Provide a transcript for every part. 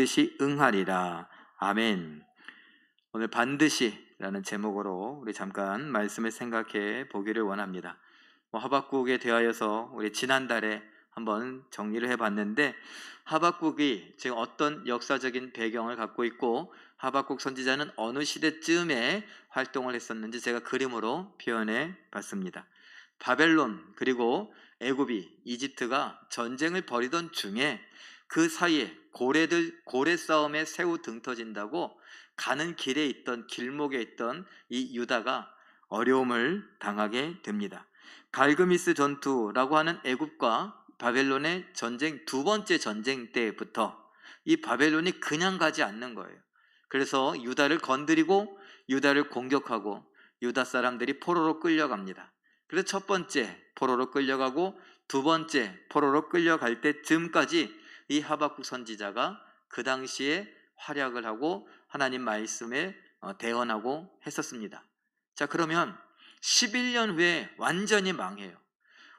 반드시 응하리라. 아멘. 오늘 반드시라는 제목으로 우리 잠깐 말씀을 생각해 보기를 원합니다. 하박국에 대하여서 우리 지난달에 한번 정리를 해봤는데, 하박국이 지금 어떤 역사적인 배경을 갖고 있고 하박국 선지자는 어느 시대쯤에 활동을 했었는지 제가 그림으로 표현해 봤습니다. 바벨론 그리고 애굽이, 이집트가 전쟁을 벌이던 중에 그 사이에 고래 싸움에 새우 등 터진다고 가는 길에 있던, 길목에 있던 이 유다가 어려움을 당하게 됩니다. 갈그미스 전투라고 하는 애굽과 바벨론의 전쟁, 두 번째 전쟁 때부터 이 바벨론이 그냥 가지 않는 거예요. 그래서 유다를 건드리고 유다를 공격하고 유다 사람들이 포로로 끌려갑니다. 그래서 첫 번째 포로로 끌려가고 두 번째 포로로 끌려갈 때쯤까지 이 하박국 선지자가 그 당시에 활약을 하고 하나님 말씀에 대언하고 했었습니다. 자, 그러면 11년 후에 완전히 망해요.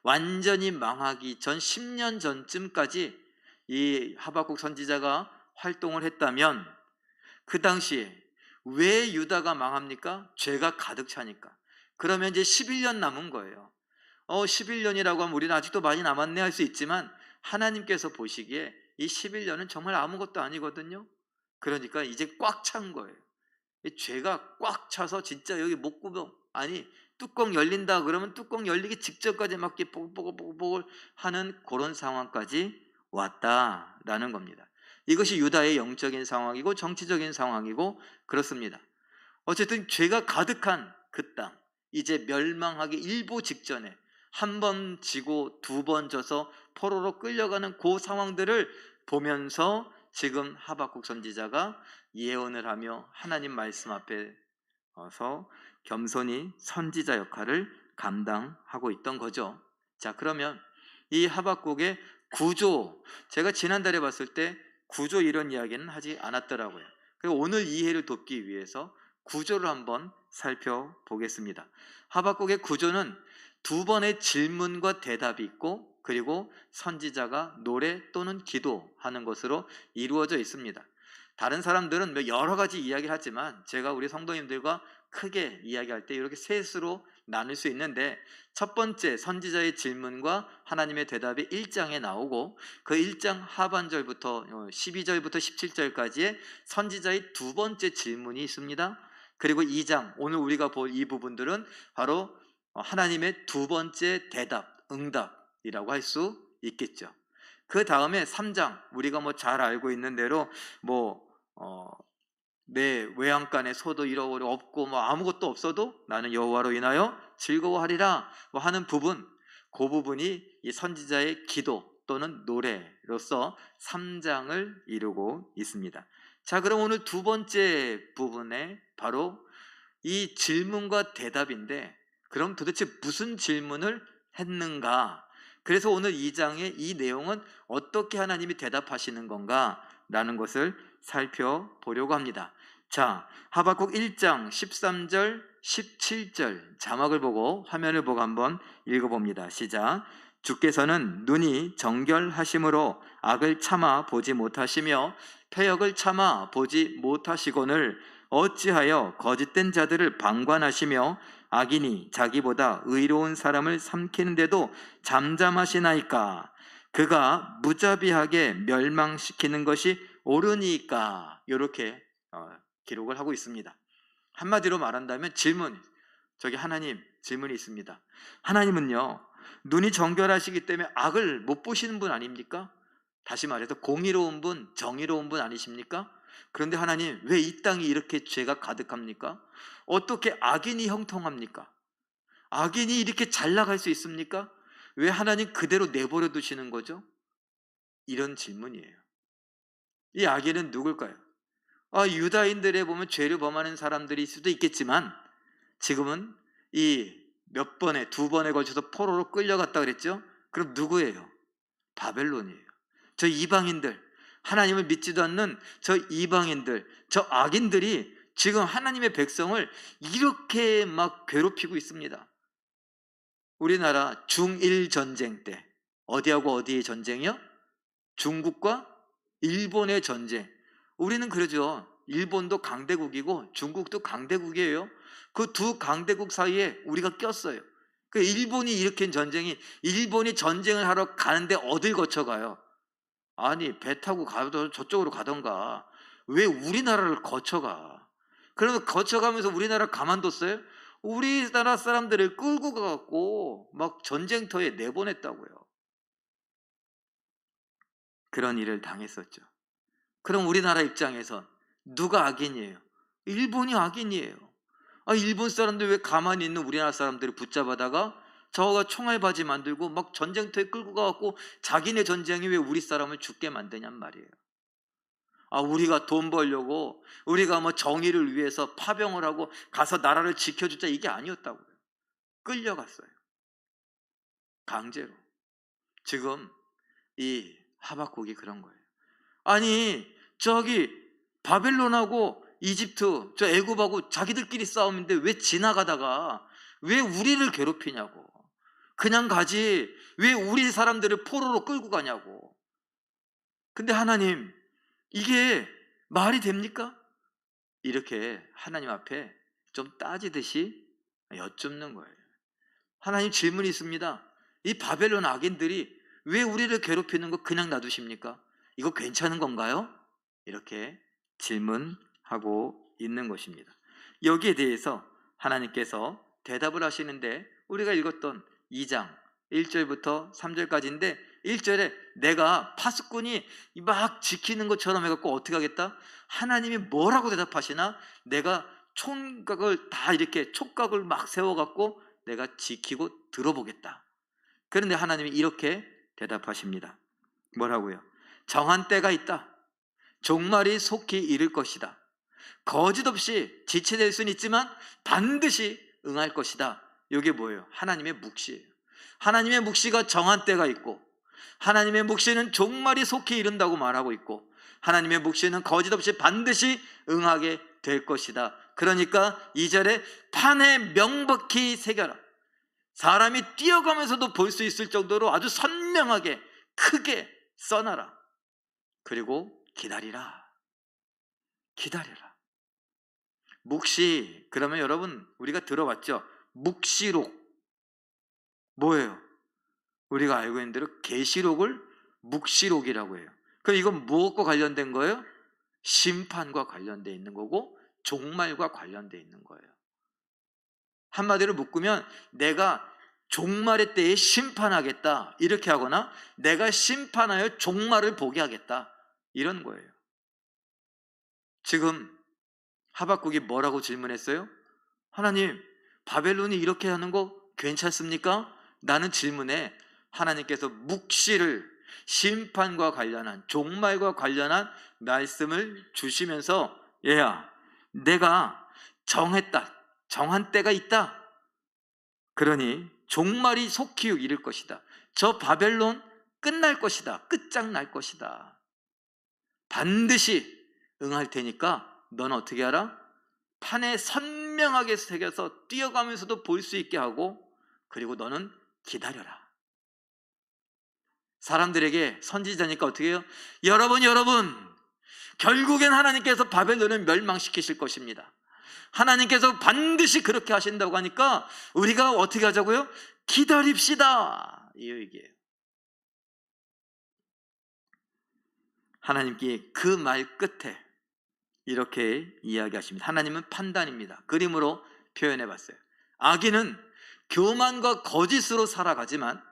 완전히 망하기 전 10년 전쯤까지 이 하박국 선지자가 활동을 했다면 그 당시에 왜 유다가 망합니까? 죄가 가득 차니까. 그러면 이제 11년 남은 거예요. 11년이라고 하면 우리는 아직도 많이 남았네 할 수 있지만 하나님께서 보시기에 이 11년은 정말 아무것도 아니거든요. 그러니까 이제 꽉 찬 거예요. 이 죄가 꽉 차서 진짜 여기 목구멍, 아니 뚜껑 열린다 그러면 뚜껑 열리기 직전까지 막 이렇게 보글보글 하는 그런 상황까지 왔다라는 겁니다. 이것이 유다의 영적인 상황이고 정치적인 상황이고 그렇습니다. 어쨌든 죄가 가득한 그 땅, 이제 멸망하기 일보 직전에 한 번 지고 두 번 져서 포로로 끌려가는 그 상황들을 보면서 지금 하박국 선지자가 예언을 하며 하나님 말씀 앞에 서 겸손히 선지자 역할을 감당하고 있던 거죠. 자, 그러면 이 하박국의 구조, 제가 지난달에 봤을 때 구조 이런 이야기는 하지 않았더라고요. 그리고 오늘 이해를 돕기 위해서 구조를 한번 살펴보겠습니다. 하박국의 구조는 두 번의 질문과 대답이 있고, 그리고 선지자가 노래 또는 기도하는 것으로 이루어져 있습니다. 다른 사람들은 여러 가지 이야기를 하지만 제가 우리 성도님들과 크게 이야기할 때 이렇게 셋으로 나눌 수 있는데, 첫 번째 선지자의 질문과 하나님의 대답이 1장에 나오고, 그 1장 하반절부터 12절부터 17절까지의 선지자의 두 번째 질문이 있습니다. 그리고 2장, 오늘 우리가 볼 이 부분들은 바로 하나님의 두 번째 대답, 응답이라고 할 수 있겠죠. 그 다음에 3장, 우리가 잘 알고 있는 대로 내 외양간에 소도 잃어버려 없고 아무것도 없어도 나는 여호와로 인하여 즐거워하리라 하는 부분, 그 부분이 이 선지자의 기도 또는 노래로서 3장을 이루고 있습니다. 자, 그럼 오늘 두 번째 부분에 바로 이 질문과 대답인데, 그럼 도대체 무슨 질문을 했는가? 그래서 오늘 2장의 이 내용은 어떻게 하나님이 대답하시는 건가? 라는 것을 살펴보려고 합니다. 자, 하박국 1장 13절 17절 자막을 보고 화면을 보고 한번 읽어봅니다. 시작. 주께서는 눈이 정결하심으로 악을 참아 보지 못하시며 패역을 참아 보지 못하시거늘 어찌하여 거짓된 자들을 방관하시며 악인이 자기보다 의로운 사람을 삼키는데도 잠잠하시나이까? 그가 무자비하게 멸망시키는 것이 옳으니까? 이렇게 기록을 하고 있습니다. 한마디로 말한다면 질문, 저기 하나님 질문이 있습니다. 하나님은요, 눈이 정결하시기 때문에 악을 못 보시는 분 아닙니까? 다시 말해서 공의로운 분, 정의로운 분 아니십니까? 그런데 하나님, 왜 이 땅이 이렇게 죄가 가득합니까? 어떻게 악인이 형통합니까? 악인이 이렇게 잘 나갈 수 있습니까? 왜 하나님 그대로 내버려 두시는 거죠? 이런 질문이에요. 이 악인은 누굴까요? 유다인들에 보면 죄를 범하는 사람들일 수도 있겠지만, 지금은 이 몇 번에, 두 번에 걸쳐서 포로로 끌려갔다 그랬죠? 그럼 누구예요? 바벨론이에요. 저 이방인들, 하나님을 믿지도 않는 저 이방인들, 저 악인들이 지금 하나님의 백성을 이렇게 막 괴롭히고 있습니다. 우리나라 중일 전쟁 때, 어디하고 어디의 전쟁이요? 중국과 일본의 전쟁. 우리는 그러죠. 일본도 강대국이고 중국도 강대국이에요. 그 두 강대국 사이에 우리가 꼈어요. 그 일본이 일으킨 전쟁이, 일본이 전쟁을 하러 가는데 어딜 거쳐가요? 아니, 배 타고 가도 저쪽으로 가던가 왜 우리나라를 거쳐가? 그러면 거쳐가면서 우리나라 가만뒀어요? 우리나라 사람들을 끌고 가갖고 막 전쟁터에 내보냈다고요. 그런 일을 당했었죠. 그럼 우리나라 입장에선 누가 악인이에요? 일본이 악인이에요. 일본 사람들 왜 가만히 있는 우리나라 사람들을 붙잡아다가 저거가 총알바지 만들고 막 전쟁터에 끌고 가갖고 자기네 전쟁이 왜 우리 사람을 죽게 만드냔 말이에요. 우리가 돈 벌려고, 우리가 뭐 정의를 위해서 파병을 하고 가서 나라를 지켜주자, 이게 아니었다고요. 끌려갔어요. 강제로. 지금 이 하박국이 그런 거예요. 아니, 저기 바벨론하고 이집트, 저 애굽하고 자기들끼리 싸움인데 왜 지나가다가 왜 우리를 괴롭히냐고. 그냥 가지 왜 우리 사람들을 포로로 끌고 가냐고. 근데 하나님, 이게 말이 됩니까? 이렇게 하나님 앞에 좀 따지듯이 여쭙는 거예요. 하나님, 질문이 있습니다. 이 바벨론 악인들이 왜 우리를 괴롭히는 거 그냥 놔두십니까? 이거 괜찮은 건가요? 이렇게 질문하고 있는 것입니다. 여기에 대해서 하나님께서 대답을 하시는데, 우리가 읽었던 2장 1절부터 3절까지인데 1절에 내가 파수꾼이 막 지키는 것처럼 해갖고 어떻게 하겠다? 하나님이 뭐라고 대답하시나? 내가 총각을 다 이렇게 촉각을 막 세워갖고 내가 지키고 들어보겠다. 그런데 하나님이 이렇게 대답하십니다. 뭐라고요? 정한 때가 있다. 종말이 속히 이를 것이다. 거짓 없이 지체될 수는 있지만 반드시 응할 것이다. 이게 뭐예요? 하나님의 묵시예요. 하나님의 묵시가 정한 때가 있고, 하나님의 묵시는 종말이 속히 이른다고 말하고 있고, 하나님의 묵시는 거짓 없이 반드시 응하게 될 것이다. 그러니까 2절에 판에 명백히 새겨라. 사람이 뛰어가면서도 볼 수 있을 정도로 아주 선명하게 크게 써놔라. 그리고 기다리라. 기다려라. 묵시, 그러면 여러분 우리가 들어봤죠? 묵시록 뭐예요? 우리가 알고 있는 대로 계시록을 묵시록이라고 해요. 그럼 이건 무엇과 관련된 거예요? 심판과 관련되어 있는 거고 종말과 관련되어 있는 거예요. 한마디로 묶으면 내가 종말의 때에 심판하겠다 이렇게 하거나 내가 심판하여 종말을 보게 하겠다 이런 거예요. 지금 하박국이 뭐라고 질문했어요? 하나님, 바벨론이 이렇게 하는 거 괜찮습니까? 나는 질문에 하나님께서 묵시를, 심판과 관련한, 종말과 관련한 말씀을 주시면서 얘야, 내가 정했다. 정한 때가 있다. 그러니 종말이 속히 이를 것이다. 저 바벨론 끝날 것이다. 끝장날 것이다. 반드시 응할 테니까 너는 어떻게 하라? 판에 선명하게 새겨서 뛰어가면서도 볼 수 있게 하고, 그리고 너는 기다려라. 사람들에게 선지자니까 어떻게 해요? 여러분 결국엔 하나님께서 바벨론을 멸망시키실 것입니다. 하나님께서 반드시 그렇게 하신다고 하니까 우리가 어떻게 하자고요? 기다립시다, 이 얘기예요. 하나님께 그 말 끝에 이렇게 이야기하십니다. 하나님은 판단입니다. 그림으로 표현해 봤어요. 악인은 교만과 거짓으로 살아가지만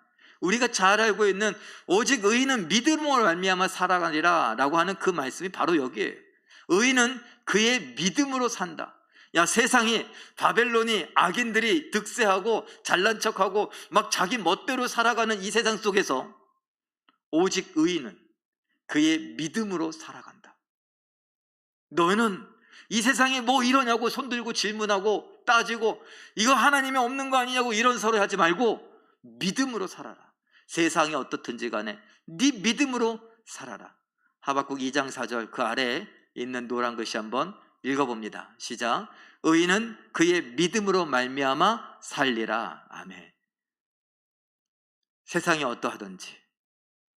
우리가 잘 알고 있는 오직 의인은 믿음으로 말미암아 살아가리라 라고 하는 그 말씀이 바로 여기에요. 의인은 그의 믿음으로 산다. 야, 세상이, 바벨론이, 악인들이 득세하고 잘난 척하고 막 자기 멋대로 살아가는 이 세상 속에서 오직 의인은 그의 믿음으로 살아간다. 너는 이 세상에 뭐 이러냐고 손들고 질문하고 따지고 이거 하나님이 없는 거 아니냐고 이런 소리 하지 말고 믿음으로 살아라. 세상이 어떻든지 간에 네 믿음으로 살아라. 하박국 2장 4절 그 아래에 있는 노란 글씨 한번 읽어봅니다. 시작. 의인은 그의 믿음으로 말미암아 살리라. 아멘. 세상이 어떠하든지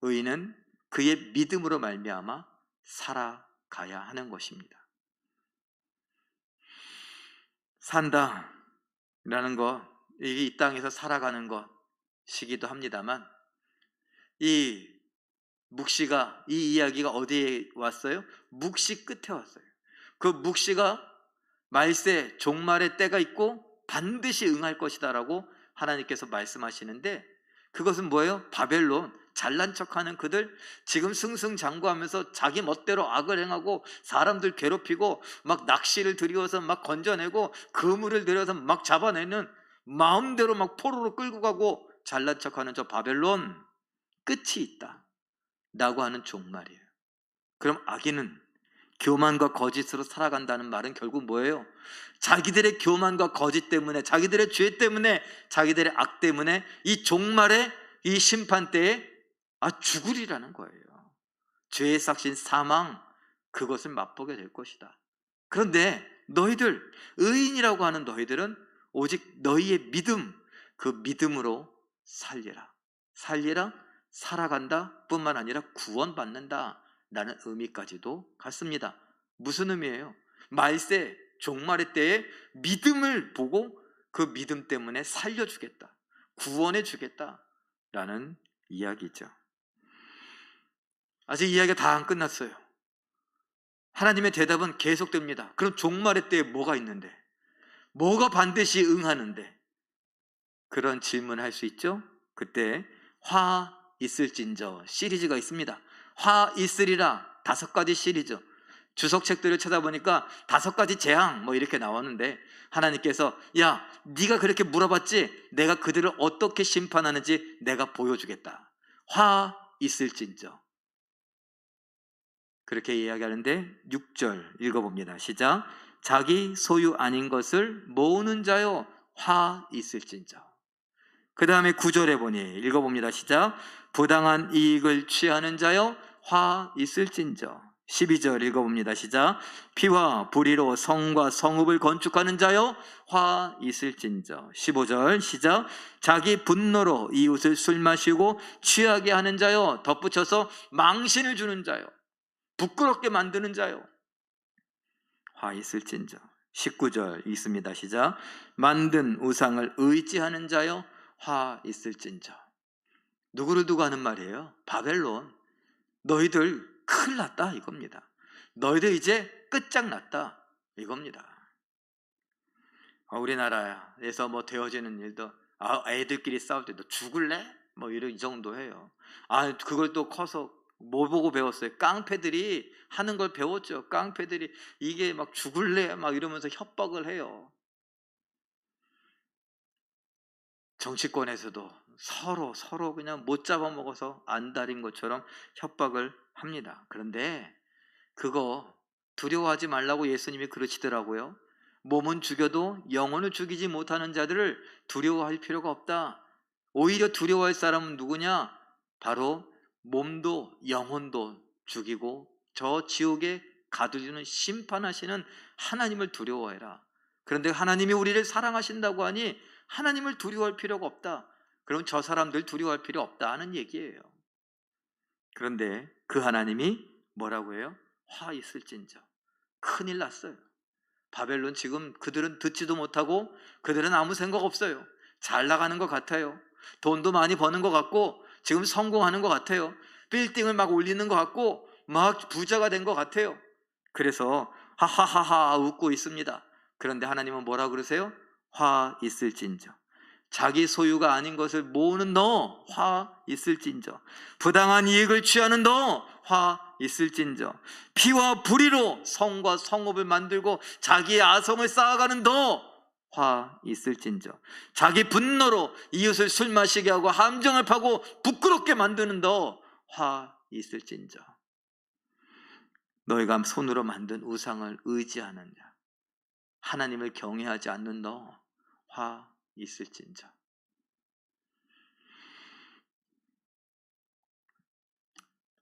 의인은 그의 믿음으로 말미암아 살아간다. 가야 하는 것입니다. 산다라는 것, 이게 이 땅에서 살아가는 것이기도 합니다만, 이 묵시가, 이 이야기가 어디에 왔어요? 묵시 끝에 왔어요. 그 묵시가 말세 종말의 때가 있고 반드시 응할 것이다 라고 하나님께서 말씀하시는데, 그것은 뭐예요? 바벨론, 잘난 척하는 그들, 지금 승승장구하면서 자기 멋대로 악을 행하고 사람들 괴롭히고 막 낚시를 들여서 막 건져내고 그물을 들여서 막 잡아내는, 마음대로 막 포로로 끌고 가고 잘난 척하는 저 바벨론 끝이 있다 라고 하는 종말이에요. 그럼 악인은 교만과 거짓으로 살아간다는 말은 결국 뭐예요? 자기들의 교만과 거짓 때문에, 자기들의 죄 때문에, 자기들의 악 때문에 이 종말의 이 심판 때에 죽으리라는 거예요. 죄의 삭신 사망, 그것을 맛보게 될 것이다. 그런데 너희들, 의인이라고 하는 너희들은 오직 너희의 믿음, 그 믿음으로 살리라. 살리라, 살아간다 뿐만 아니라 구원받는다 라는 의미까지도 갖습니다. 무슨 의미예요? 말세 종말의 때에 믿음을 보고 그 믿음 때문에 살려주겠다, 구원해 주겠다 라는 이야기죠. 아직 이야기가 다 안 끝났어요. 하나님의 대답은 계속됩니다. 그럼 종말의 때에 뭐가 있는데? 뭐가 반드시 응하는데? 그런 질문을 할 수 있죠. 그때 화 있을진저 시리즈가 있습니다. 화 있으리라, 5가지 시리즈. 주석책들을 찾아보니까 5가지 재앙 뭐 이렇게 나왔는데, 하나님께서 야, 네가 그렇게 물어봤지? 내가 그들을 어떻게 심판하는지 내가 보여주겠다. 화 있을진저. 그렇게 이야기하는데 6절 읽어봅니다. 시작. 자기 소유 아닌 것을 모으는 자여 화 있을진저. 그 다음에 9절에 보니 읽어봅니다. 시작. 부당한 이익을 취하는 자여 화 있을진저. 12절 읽어봅니다. 시작. 피와 불의로 성과 성읍을 건축하는 자여 화 있을진저. 15절 시작. 자기 분노로 이웃을 술 마시고 취하게 하는 자여, 덧붙여서 망신을 주는 자여, 부끄럽게 만드는 자여 화 있을진저. 19절 있습니다. 시작. 만든 우상을 의지하는 자여 화 있을진저. 누구를 두고 하는 말이에요? 바벨론, 너희들 큰일 났다 이겁니다. 너희들 이제 끝장났다 이겁니다. 우리나라에서 뭐 되어지는 일도, 애들끼리 싸울 때 너 죽을래? 뭐 이런 이 정도 해요. 그걸 또 커서 뭐 보고 배웠어요? 깡패들이 하는 걸 배웠죠. 깡패들이 이게 막 죽을래? 막 이러면서 협박을 해요. 정치권에서도 서로 그냥 못 잡아먹어서 안달인 것처럼 협박을 합니다. 그런데 그거 두려워하지 말라고 예수님이 그러시더라고요. 몸은 죽여도 영혼을 죽이지 못하는 자들을 두려워할 필요가 없다. 오히려 두려워할 사람은 누구냐? 바로 몸도 영혼도 죽이고 저 지옥에 가두리는 심판하시는 하나님을 두려워해라. 그런데 하나님이 우리를 사랑하신다고 하니 하나님을 두려워할 필요가 없다. 그럼 저 사람들 두려워할 필요 없다 하는 얘기예요. 그런데 그 하나님이 뭐라고 해요? 화 있을진저. 큰일 났어요. 바벨론 지금 그들은 듣지도 못하고 그들은 아무 생각 없어요. 잘 나가는 것 같아요. 돈도 많이 버는 것 같고 지금 성공하는 것 같아요. 빌딩을 막 올리는 것 같고 막 부자가 된 것 같아요. 그래서 하하하하 웃고 있습니다. 그런데 하나님은 뭐라 그러세요? 화 있을진저. 자기 소유가 아닌 것을 모으는 너 화 있을진저. 부당한 이익을 취하는 너 화 있을진저. 피와 불의로 성과 성읍을 만들고 자기의 아성을 쌓아가는 너 화 있을진저. 자기 분노로 이웃을 술 마시게 하고 함정을 파고 부끄럽게 만드는 너 화 있을진저. 너희가 손으로 만든 우상을 의지하는 자, 하나님을 경외하지 않는 너 화 있을진저.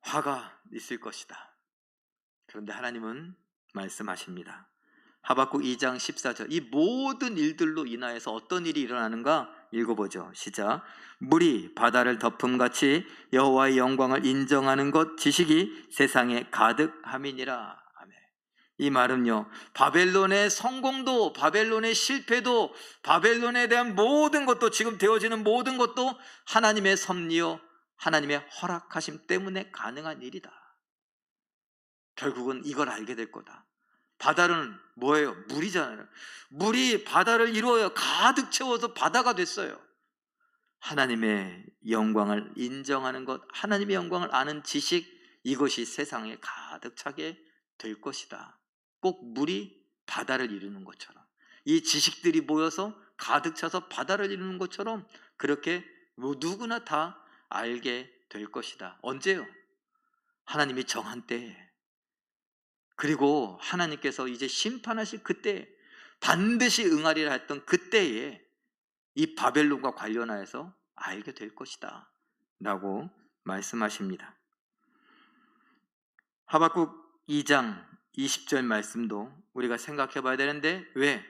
화가 있을 것이다. 그런데 하나님은 말씀하십니다. 하박국 2장 14절. 이 모든 일들로 인하여서 어떤 일이 일어나는가 읽어보죠. 시작. 물이 바다를 덮음같이 여호와의 영광을 인정하는 것 지식이 세상에 가득함이니라. 이 말은요, 바벨론의 성공도, 바벨론의 실패도, 바벨론에 대한 모든 것도, 지금 되어지는 모든 것도 하나님의 섭리요, 하나님의 허락하심 때문에 가능한 일이다. 결국은 이걸 알게 될 거다. 바다는 뭐예요? 물이잖아요. 물이 바다를 이루어요. 가득 채워서 바다가 됐어요. 하나님의 영광을 인정하는 것, 하나님의 영광을 아는 지식, 이것이 세상에 가득 차게 될 것이다. 꼭 물이 바다를 이루는 것처럼, 이 지식들이 모여서 가득 차서 바다를 이루는 것처럼 그렇게 누구나 다 알게 될 것이다. 언제요? 하나님이 정한 때에, 그리고 하나님께서 이제 심판하실 그때, 반드시 응하리라 했던 그때에 이 바벨론과 관련하여서 알게 될 것이다 라고 말씀하십니다. 하박국 2장 20절 말씀도 우리가 생각해 봐야 되는데, 왜?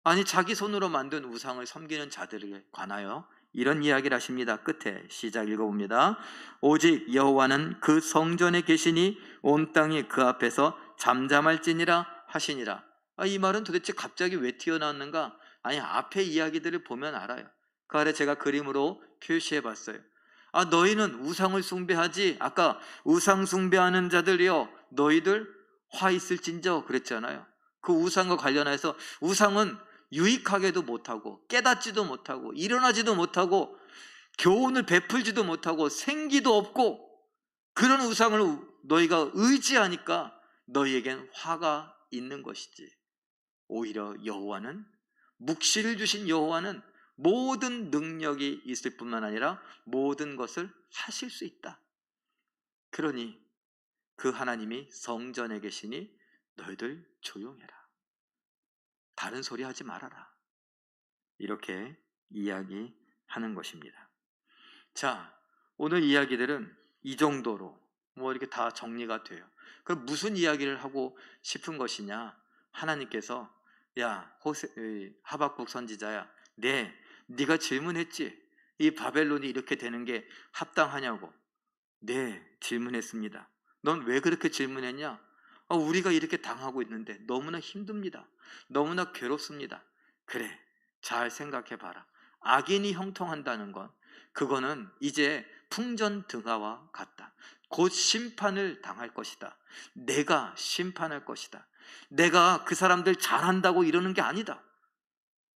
아니, 자기 손으로 만든 우상을 섬기는 자들에 관하여 이런 이야기를 하십니다. 끝에 시작 읽어봅니다. 오직 여호와는 그 성전에 계시니 온 땅이 그 앞에서 잠잠할지니라 하시니라. 이 말은 도대체 갑자기 왜 튀어나왔는가? 아니, 앞에 이야기들을 보면 알아요. 그 아래 제가 그림으로 표시해 봤어요. 너희는 우상을 숭배하지, 아까 우상 숭배하는 자들이여 너희들 화 있을진저 그랬잖아요. 그 우상과 관련해서, 우상은 유익하게도 못하고 깨닫지도 못하고 일어나지도 못하고 교훈을 베풀지도 못하고 생기도 없고, 그런 우상을 너희가 의지하니까 너희에겐 화가 있는 것이지, 오히려 여호와는, 묵시를 주신 여호와는 모든 능력이 있을 뿐만 아니라 모든 것을 하실 수 있다. 그러니 그 하나님이 성전에 계시니 너희들 조용해라, 다른 소리 하지 말아라, 이렇게 이야기하는 것입니다. 자, 오늘 이야기들은 이 정도로 이렇게 다 정리가 돼요. 그럼 무슨 이야기를 하고 싶은 것이냐? 하나님께서, 야 하박국 선지자야, 네가 질문했지, 이 바벨론이 이렇게 되는 게 합당하냐고. 네, 질문했습니다. 넌 왜 그렇게 질문했냐? 우리가 이렇게 당하고 있는데 너무나 힘듭니다. 너무나 괴롭습니다. 그래, 잘 생각해 봐라. 악인이 형통한다는 건, 그거는 이제 풍전등화와 같다. 곧 심판을 당할 것이다. 내가 심판할 것이다. 내가 그 사람들 잘한다고 이러는 게 아니다.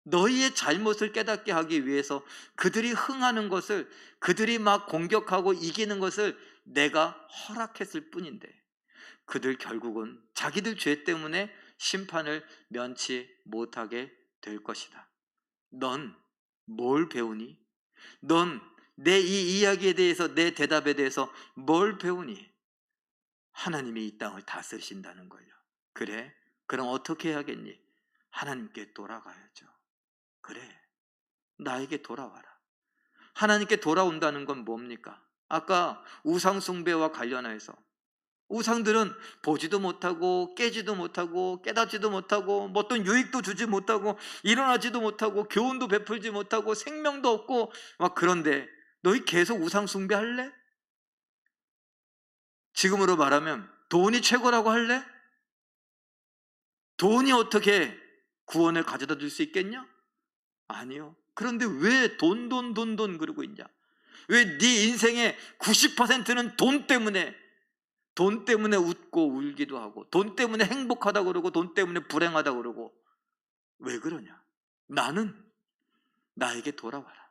너희의 잘못을 깨닫게 하기 위해서 그들이 흥하는 것을, 그들이 막 공격하고 이기는 것을 내가 허락했을 뿐인데, 그들 결국은 자기들 죄 때문에 심판을 면치 못하게 될 것이다. 넌 뭘 배우니? 넌 내 이 이야기에 대해서, 내 대답에 대해서 뭘 배우니? 하나님이 이 땅을 다스리신다는 걸요. 그래? 그럼 어떻게 해야겠니? 하나님께 돌아가야죠. 그래, 나에게 돌아와라. 하나님께 돌아온다는 건 뭡니까? 아까 우상숭배와 관련해서, 우상들은 보지도 못하고 깨지도 못하고 깨닫지도 못하고 어떤 유익도 주지 못하고 일어나지도 못하고 교훈도 베풀지 못하고 생명도 없고 그런데 너희 계속 우상 숭배할래? 지금으로 말하면 돈이 최고라고 할래? 돈이 어떻게 구원을 가져다 줄 수 있겠냐? 아니요. 그런데 왜 돈 그러고 있냐? 왜 네 인생의 90%는 돈 때문에 웃고 울기도 하고, 돈 때문에 행복하다고 그러고, 돈 때문에 불행하다고 그러고. 왜 그러냐? 나는 나에게 돌아와라.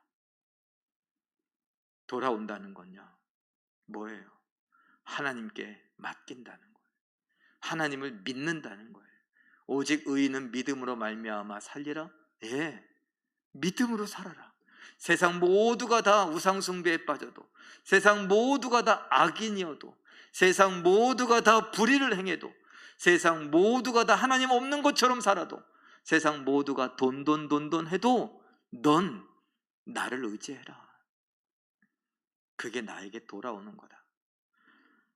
돌아온다는 건요, 뭐예요? 하나님께 맡긴다는 거예요. 하나님을 믿는다는 거예요. 오직 의인은 믿음으로 말미암아 살리라. 예, 믿음으로 살아라. 세상 모두가 다 우상숭배에 빠져도, 세상 모두가 다 악인이어도, 세상 모두가 다 불의를 행해도, 세상 모두가 다 하나님 없는 것처럼 살아도, 세상 모두가 돈 해도 넌 나를 의지해라. 그게 나에게 돌아오는 거다.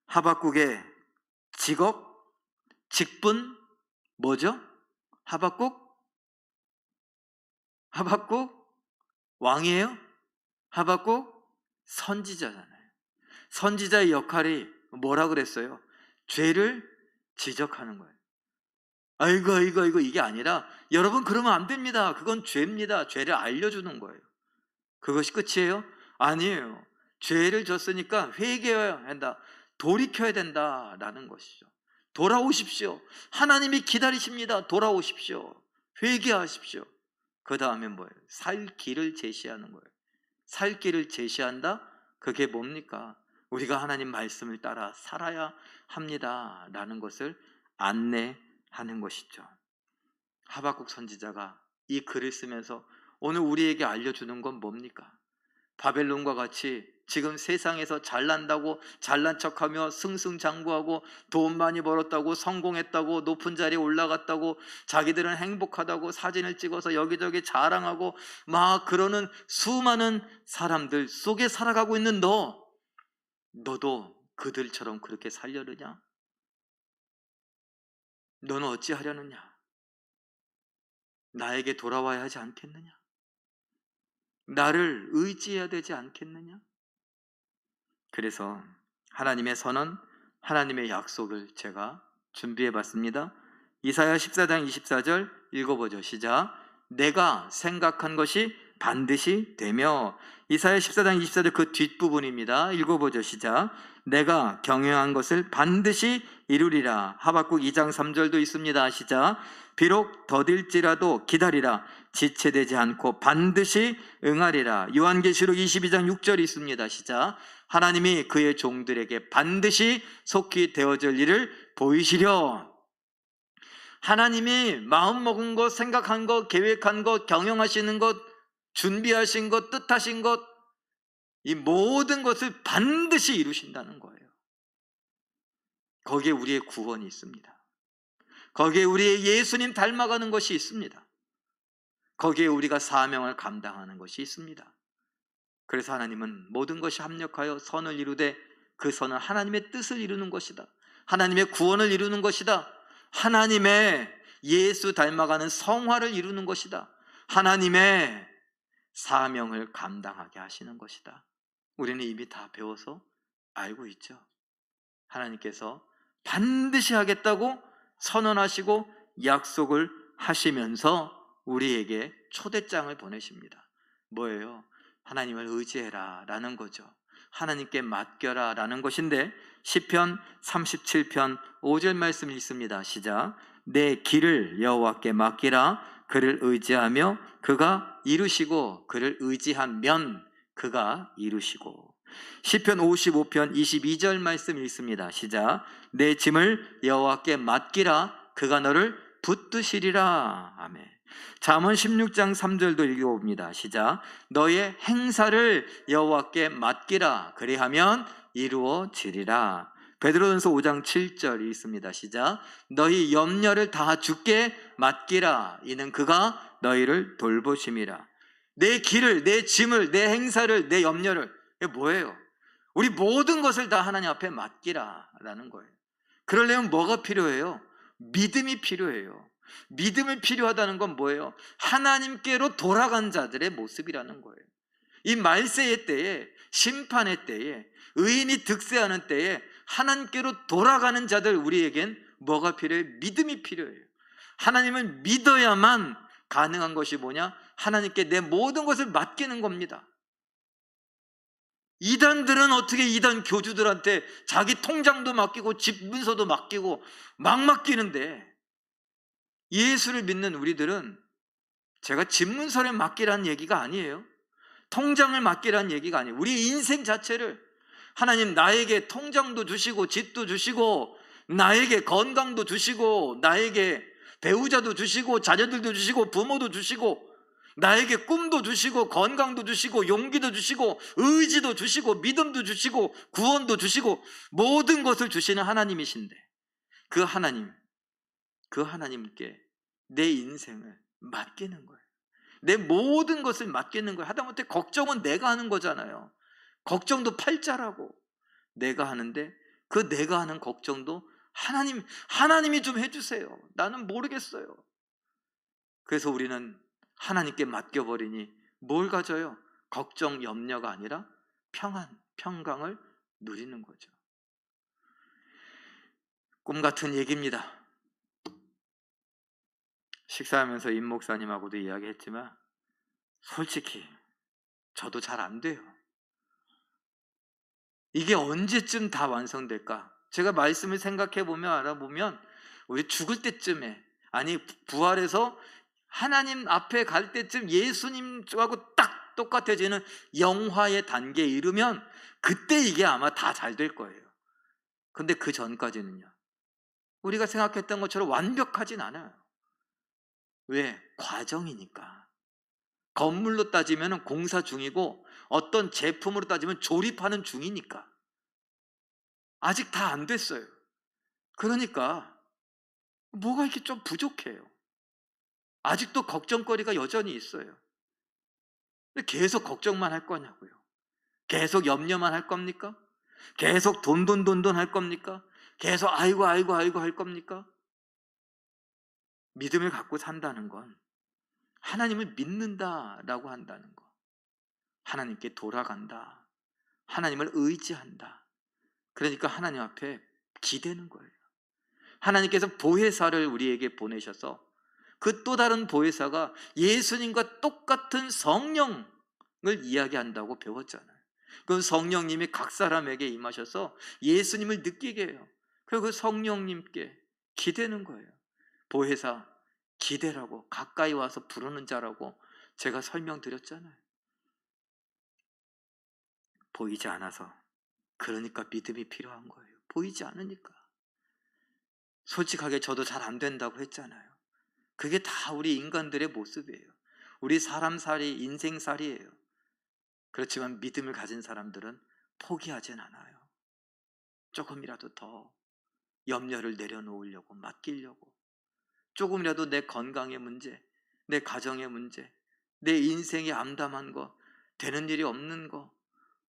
하박국의 직업, 직분 뭐죠? 하박국 왕이에요? 하박국 선지자잖아요. 선지자의 역할이 뭐라 그랬어요? 죄를 지적하는 거예요. 아이고 아이고 아이고 이게 아니라 여러분 그러면 안 됩니다. 그건 죄입니다. 죄를 알려주는 거예요. 그것이 끝이에요? 아니에요. 죄를 졌으니까 회개해야 한다. 돌이켜야 된다라는 것이죠. 돌아오십시오. 하나님이 기다리십니다. 돌아오십시오. 회개하십시오. 그 다음에 뭐예요? 살 길을 제시하는 거예요. 살 길을 제시한다? 그게 뭡니까? 우리가 하나님 말씀을 따라 살아야 합니다라는 것을 안내하는 것이죠. 하박국 선지자가 이 글을 쓰면서 오늘 우리에게 알려주는 건 뭡니까? 바벨론과 같이 지금 세상에서 잘난다고 잘난 척하며 승승장구하고 돈 많이 벌었다고 성공했다고 높은 자리에 올라갔다고 자기들은 행복하다고 사진을 찍어서 여기저기 자랑하고 막 그러는 수많은 사람들 속에 살아가고 있는 너도 그들처럼 그렇게 살려느냐? 너는 어찌하려느냐? 나에게 돌아와야 하지 않겠느냐? 나를 의지해야 되지 않겠느냐? 그래서 하나님의 선언, 하나님의 약속을 제가 준비해 봤습니다. 이사야 14장 24절 읽어보죠. 시작. 내가 생각한 것이 반드시 되며. 이사야 14장 24절 그 뒷부분입니다. 읽어보죠. 시작. 내가 경영한 것을 반드시 이루리라. 하박국 2장 3절도 있습니다. 시작. 비록 더딜지라도 기다리라. 지체되지 않고 반드시 응하리라. 요한계시록 22장 6절이 있습니다. 시작. 하나님이 그의 종들에게 반드시 속히 되어질 일을 보이시려. 하나님이 마음먹은 것, 생각한 것, 계획한 것, 경영하시는 것, 준비하신 것, 뜻하신 것, 이 모든 것을 반드시 이루신다는 거예요. 거기에 우리의 구원이 있습니다. 거기에 우리의 예수님 닮아가는 것이 있습니다. 거기에 우리가 사명을 감당하는 것이 있습니다. 그래서 하나님은 모든 것이 합력하여 선을 이루되 그 선은 하나님의 뜻을 이루는 것이다. 하나님의 구원을 이루는 것이다. 하나님의 예수 닮아가는 성화를 이루는 것이다. 하나님의 사명을 감당하게 하시는 것이다. 우리는 이미 다 배워서 알고 있죠. 하나님께서 반드시 하겠다고 선언하시고 약속을 하시면서 우리에게 초대장을 보내십니다. 뭐예요? 하나님을 의지해라 라는 거죠. 하나님께 맡겨라 라는 것인데 시편 37편 5절 말씀이 있습니다. 시작. 내 길을 여호와께 맡기라. 그를 의지하며 그가 이루시고 그를 의지하면 그가 이루시고. 시편 55편 22절 말씀이 있습니다. 시작. 내 짐을 여호와께 맡기라. 그가 너를 붙드시리라. 아멘. 잠언 16장 3절도 읽어봅니다. 시작. 너의 행사를 여호와께 맡기라. 그리하면 이루어지리라. 베드로전서 5장 7절이 있습니다. 시작. 너희 염려를 다 주께 맡기라. 이는 그가 너희를 돌보심이라. 내 길을, 내 짐을, 내 행사를, 내 염려를. 이게 뭐예요? 우리 모든 것을 다 하나님 앞에 맡기라 라는 거예요. 그러려면 뭐가 필요해요? 믿음이 필요해요. 믿음이 필요하다는 건 뭐예요? 하나님께로 돌아간 자들의 모습이라는 거예요. 이 말세의 때에, 심판의 때에, 의인이 득세하는 때에 하나님께로 돌아가는 자들, 우리에겐 뭐가 필요해요? 믿음이 필요해요. 하나님을 믿어야만 가능한 것이 뭐냐? 하나님께 내 모든 것을 맡기는 겁니다. 이단들은 어떻게 이단 교주들한테 자기 통장도 맡기고 집 문서도 맡기고 막 맡기는데, 예수를 믿는 우리들은 제가 집 문서를 맡기라는 얘기가 아니에요. 통장을 맡기라는 얘기가 아니에요. 우리 인생 자체를 하나님 나에게 통장도 주시고 집도 주시고 나에게 건강도 주시고 나에게 배우자도 주시고 자녀들도 주시고 부모도 주시고 나에게 꿈도 주시고 건강도 주시고 용기도 주시고 의지도 주시고 믿음도 주시고 구원도 주시고 모든 것을 주시는 하나님이신데 그 하나님께 내 인생을 맡기는 거예요. 내 모든 것을 맡기는 거예요. 하다못해 걱정은 내가 하는 거잖아요. 걱정도 팔자라고 내가 하는데 그 내가 하는 걱정도 하나님이 좀 해주세요. 나는 모르겠어요. 그래서 우리는 하나님께 맡겨버리니 뭘 가져요? 걱정, 염려가 아니라 평강을 누리는 거죠. 꿈 같은 얘기입니다. 식사하면서 임 목사님하고도 이야기했지만 솔직히 저도 잘 안 돼요. 이게 언제쯤 다 완성될까? 제가 말씀을 생각해 보면 알아보면 우리 죽을 때쯤에, 아니 부활해서 하나님 앞에 갈 때쯤 예수님하고 딱 똑같아지는 영화의 단계에 이르면 그때 이게 아마 다 잘 될 거예요. 근데 그 전까지는요, 우리가 생각했던 것처럼 완벽하진 않아요. 왜? 과정이니까. 건물로 따지면 공사 중이고 어떤 제품으로 따지면 조립하는 중이니까 아직 다 안 됐어요. 그러니까 뭐가 이렇게 좀 부족해요. 아직도 걱정거리가 여전히 있어요. 근데 계속 걱정만 할 거냐고요. 계속 염려만 할 겁니까? 계속 돈 할 겁니까? 계속 아이고 할 겁니까? 믿음을 갖고 산다는 건 하나님을 믿는다라고 한다는 거, 하나님께 돌아간다, 하나님을 의지한다. 그러니까 하나님 앞에 기대는 거예요. 하나님께서 보혜사를 우리에게 보내셔서 그 또 다른 보혜사가 예수님과 똑같은 성령을 이야기한다고 배웠잖아요. 그 성령님이 각 사람에게 임하셔서 예수님을 느끼게 해요. 그리고 그 성령님께 기대는 거예요. 보혜사, 기대라고, 가까이 와서 부르는 자라고 제가 설명드렸잖아요. 보이지 않아서, 그러니까 믿음이 필요한 거예요. 보이지 않으니까. 솔직하게 저도 잘 안 된다고 했잖아요. 그게 다 우리 인간들의 모습이에요. 우리 사람살이, 인생살이에요. 그렇지만 믿음을 가진 사람들은 포기하진 않아요. 조금이라도 더 염려를 내려놓으려고, 맡기려고, 조금이라도 내 건강의 문제, 내 가정의 문제, 내 인생이 암담한 거, 되는 일이 없는 거,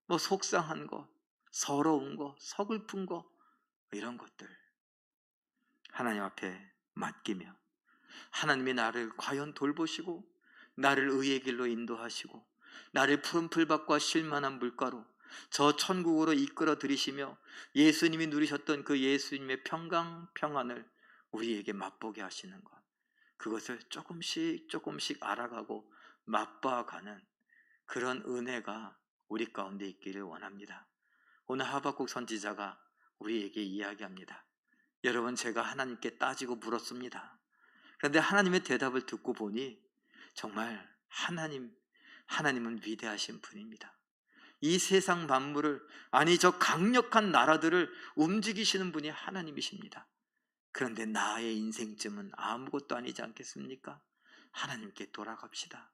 뭐 속상한 거, 서러운 거, 서글픈 거, 이런 것들 하나님 앞에 맡기며 하나님이 나를 과연 돌보시고 나를 의의 길로 인도하시고 나를 푸른 풀밭과 쉴만한 물가로 저 천국으로 이끌어 들이시며 예수님이 누리셨던 그 예수님의 평안을 우리에게 맛보게 하시는 것, 그것을 조금씩 알아가고 맛봐가는 그런 은혜가 우리 가운데 있기를 원합니다. 오늘 하박국 선지자가 우리에게 이야기합니다. 여러분, 제가 하나님께 따지고 물었습니다. 그런데 하나님의 대답을 듣고 보니 정말 하나님은 위대하신 분입니다. 이 세상 만물을, 아니 저 강력한 나라들을 움직이시는 분이 하나님이십니다. 그런데 나의 인생쯤은 아무것도 아니지 않겠습니까? 하나님께 돌아갑시다.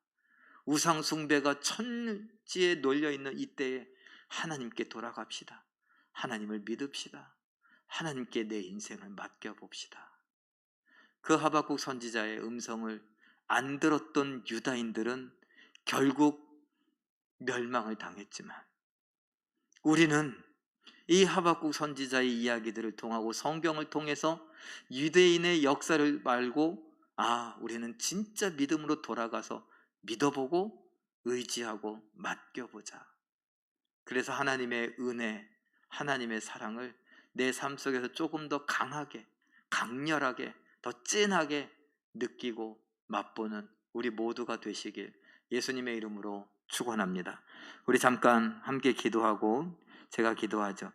우상 숭배가 천지에 놀려있는 이때에 하나님께 돌아갑시다. 하나님을 믿읍시다. 하나님께 내 인생을 맡겨봅시다. 그 하박국 선지자의 음성을 안 들었던 유다인들은 결국 멸망을 당했지만 우리는 이 하박국 선지자의 이야기들을 통하고 성경을 통해서 유대인의 역사를 알고, 우리는 진짜 믿음으로 돌아가서 믿어보고 의지하고 맡겨보자. 그래서 하나님의 은혜, 하나님의 사랑을 내 삶 속에서 조금 더 강하게, 강렬하게, 더 진하게 느끼고 맛보는 우리 모두가 되시길 예수님의 이름으로 축원합니다. 우리 잠깐 함께 기도하고 제가 기도하죠.